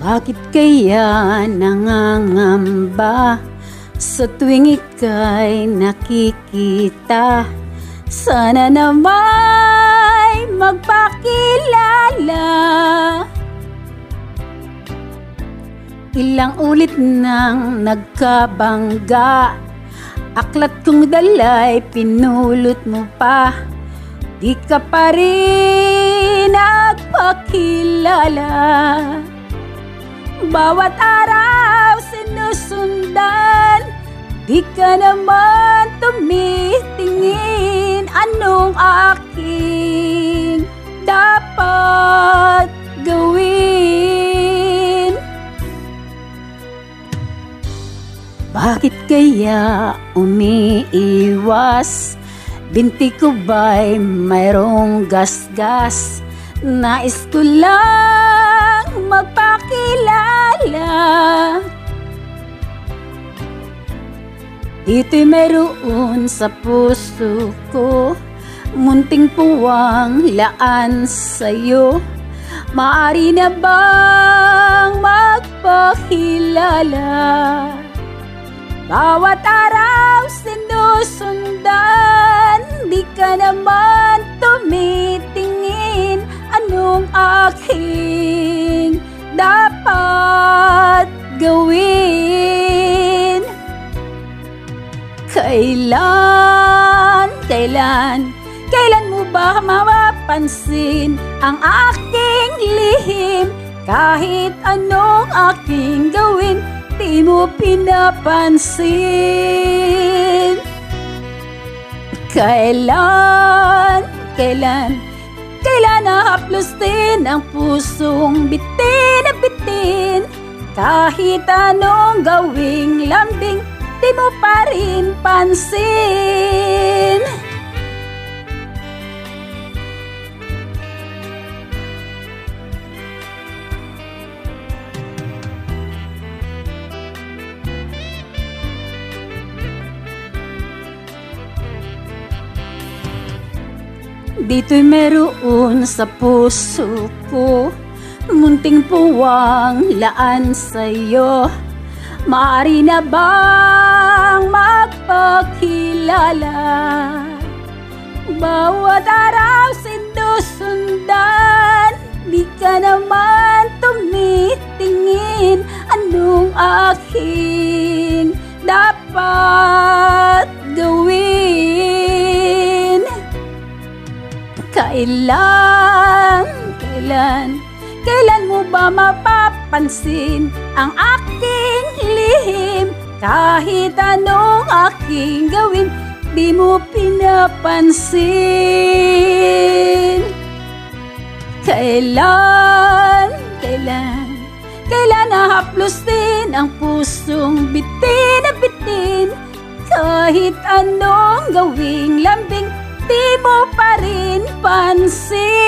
Bakit kaya nangangamba sa tuwing ika'y nakikita? Sana nama'y magpakilala. Ilang ulit nang nagkabangga, aklat kong dalay pinulot mo pa. Di ka pa rin nagpakilala. Bawat araw sinusundan, di ka naman tumitingin. Anong aking dapat gawin? Bakit kaya umiiwas? Binti ko ba'y mayroong gasgas? Nais ko lang magpakilala. Dito'y mayroon sa puso ko, munting puwang laan sa'yo. Maaari na bang magpakilala? Bawat araw sinusundan, di ka naman tumitingin. Anong aking dapat gawin? Kailan mo ba mapapansin ang aking lihim? Kahit anong aking gawin, di mo pinapansin. Kailan nahaplos din ang pusong bitin na bitin? Kahit anong gawing lambing, di mo pa rin pansin. Dito'y meron sa puso ko, munting puwang laan sa'yo. Maaari na bang magpakilala? Bawat araw sinusundan, di ka naman tumitingin. Anong aking dapat gawin? Kailan mo ba mapapansin ang aking lihim? Kahit anong aking gawin, di mo pinapansin. Kailan nahaplos din ang pusong bitin na bitin? Kahit anong gawing lambing, di mo pa rin pansin.